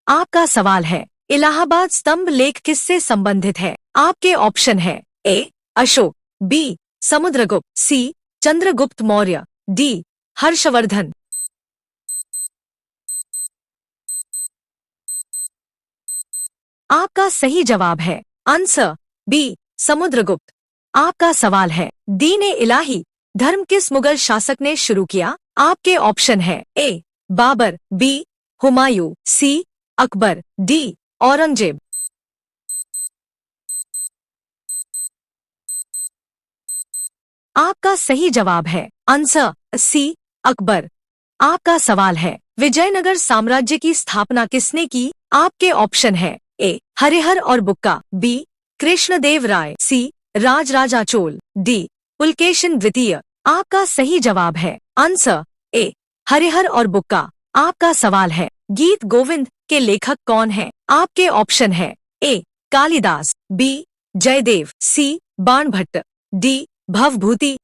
आपका सवाल है इलाहाबाद स्तंभ लेख किससे संबंधित है। आपके ऑप्शन है ए अशोक, बी समुद्रगुप्त, सी चंद्रगुप्त मौर्य, डी हर्षवर्धन। आपका सही जवाब है आंसर बी समुद्रगुप्त। आपका सवाल है दीन-ए इलाही धर्म किस मुगल शासक ने शुरू किया। आपके ऑप्शन है ए बाबर, बी हुमायूं, सी अकबर, डी औरंगजेब। आपका सही जवाब है आंसर सी अकबर। आपका सवाल है विजयनगर साम्राज्य की स्थापना किसने की। आपके ऑप्शन है ए हरिहर और बुक्का, बी कृष्णदेव राय, सी राजराजा चोल, डी पुलकेशिन द्वितीय। आपका सही जवाब है आंसर ए हरिहर और बुक्का। आपका सवाल है गीत गोविंद के लेखक कौन है। आपके ऑप्शन है ए कालिदास, बी जयदेव, सी बाणभट्ट, डी भवभूति।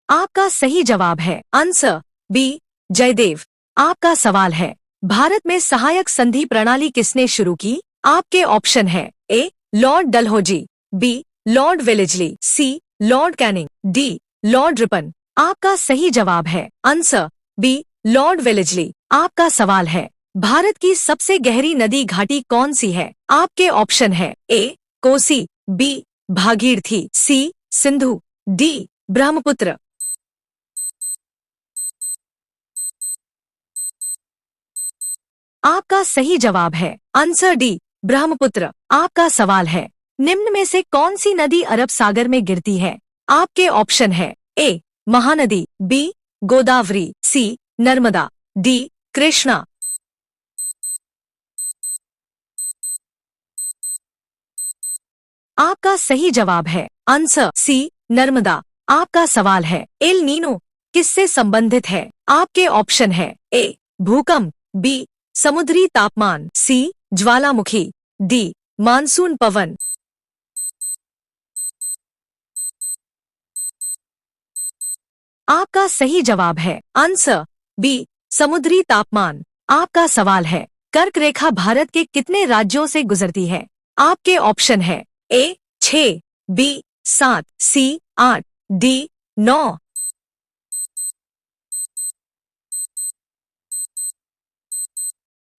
आपका सही जवाब है आंसर बी जयदेव। आपका सवाल है भारत में सहायक संधि प्रणाली किसने शुरू की। आपके ऑप्शन है A Lord Dalhousie, B Lord Wellesley, C Lord Canning, D Lord Ripon. आपका सही जवाब है आंसर बी लॉर्ड वेलेस्ली। आपका सवाल है भारत की सबसे गहरी नदी घाटी कौन सी है। आपके ऑप्शन है ए कोसी, बी भागीरथी, सी सिंधु, डी ब्रह्मपुत्र। आपका सही जवाब है आंसर डी ब्रह्मपुत्र। आपका सवाल है निम्न में से कौन सी नदी अरब सागर में गिरती है। आपके ऑप्शन है ए महानदी, बी गोदावरी, सी नर्मदा, डी कृष्णा। आपका सही जवाब है आंसर सी नर्मदा। आपका सवाल है एल नीनो किससे संबंधित है। आपके ऑप्शन है ए भूकंप, बी समुद्री तापमान, सी ज्वालामुखी, डी मानसून पवन। आपका सही जवाब है आंसर बी समुद्री तापमान। आपका सवाल है कर्क रेखा भारत के कितने राज्यों से गुजरती है। आपके ऑप्शन है ए 6, बी 7, सी 8, डी 9।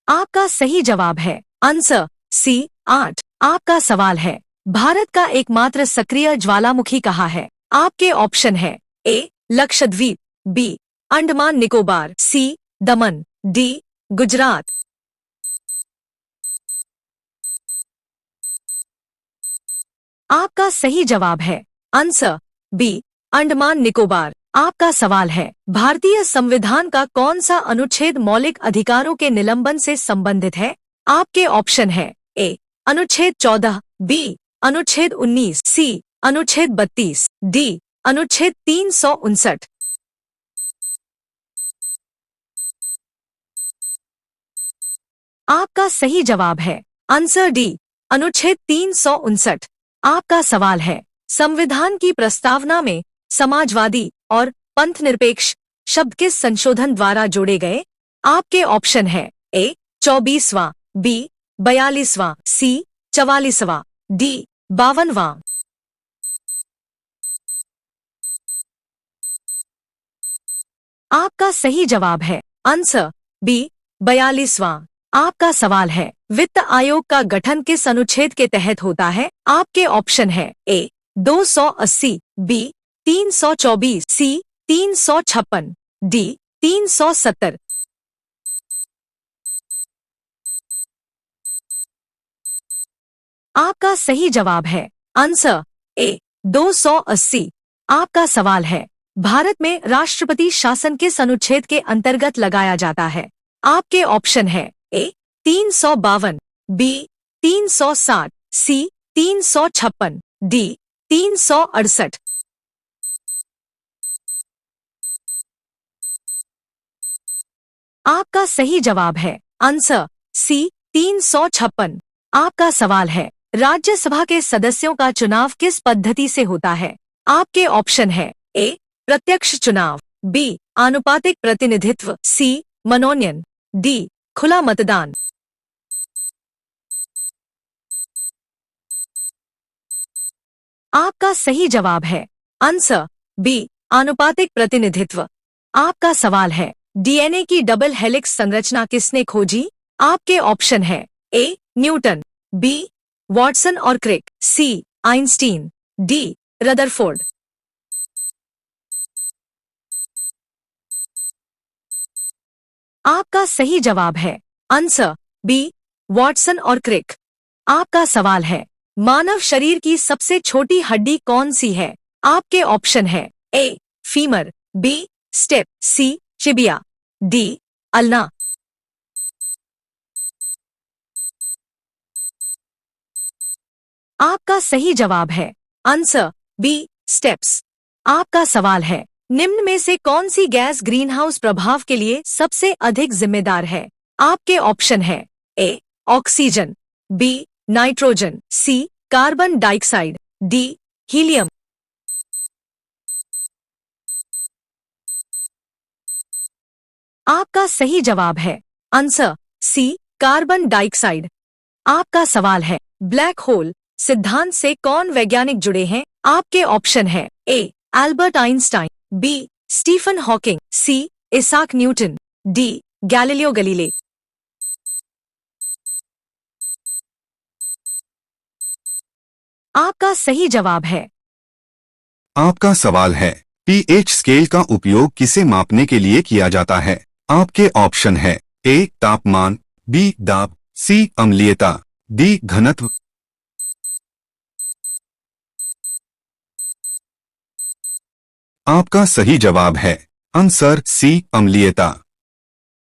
आपका सही जवाब है आंसर सी 8। आपका सवाल है भारत का एकमात्र सक्रिय ज्वालामुखी कहाँ है। आपके ऑप्शन है ए लक्षद्वीप, बी अंडमान निकोबार, सी दमन, डी गुजरात। आपका सही जवाब है आंसर बी अंडमान निकोबार। आपका सवाल है भारतीय संविधान का कौन सा अनुच्छेद मौलिक अधिकारों के निलंबन से संबंधित है। आपके ऑप्शन है ए अनुच्छेद 14, बी अनुच्छेद 19, सी अनुच्छेद 32, डी अनुच्छेद 359। आपका सही जवाब है आंसर डी अनुच्छेद 359। आपका सवाल है संविधान की प्रस्तावना में समाजवादी और पंथनिरपेक्ष शब्द किस संशोधन द्वारा जोड़े गए। आपके ऑप्शन है ए 24वां, बी 42वां, सी 44वां, डी 52वां। आपका सही जवाब है आंसर बी 42वां। आपका सवाल है वित्त आयोग का गठन किस अनुच्छेद के तहत होता है। आपके ऑप्शन है ए 280, बी 324, सी 356, डी 370। आपका सही जवाब है आंसर ए 280। आपका सवाल है भारत में राष्ट्रपति शासन किस अनुच्छेद के अंतर्गत लगाया जाता है। आपके ऑप्शन है ए 352, बी 360, सी 356, डी 368। आपका सही जवाब है आंसर सी 356। आपका सवाल है राज्यसभा के सदस्यों का चुनाव किस पद्धति से होता है। आपके ऑप्शन है ए प्रत्यक्ष चुनाव, बी आनुपातिक प्रतिनिधित्व, सी मनोनयन, डी खुला मतदान। आपका सही जवाब है आंसर बी आनुपातिक प्रतिनिधित्व। आपका सवाल है डीएनए की डबल हेलिक्स संरचना किसने खोजी? आपके ऑप्शन है ए न्यूटन, बी वॉटसन और क्रिक, सी आइंस्टीन, डी रदरफोर्ड। आपका सही जवाब है आंसर बी वॉटसन और क्रिक। आपका सवाल है मानव शरीर की सबसे छोटी हड्डी कौन सी है? आपके ऑप्शन है A femur, B stapes, C tibia, D ulna. आपका सही जवाब है आंसर बी स्टेप्स। आपका सवाल है निम्न में से कौन सी गैस ग्रीनहाउस प्रभाव के लिए सबसे अधिक जिम्मेदार है? आपके ऑप्शन है A oxygen, B nitrogen, C carbon dioxide, D helium. आपका सही जवाब है आंसर सी कार्बन डाइऑक्साइड। आपका सवाल है ब्लैक होल सिद्धांत से कौन वैज्ञानिक जुड़े हैं? आपके ऑप्शन है A Albert Einstein, B Stephen Hawking, C Isaac Newton, D Galileo Galilei. आपका सही जवाब है आपका सवाल है पीएच स्केल का उपयोग किसे मापने के लिए किया जाता है? आपके ऑप्शन है ए तापमान, बी दाब, सी अम्लीयता, डी घनत्व। आपका सही जवाब है आंसर सी अम्लीयता।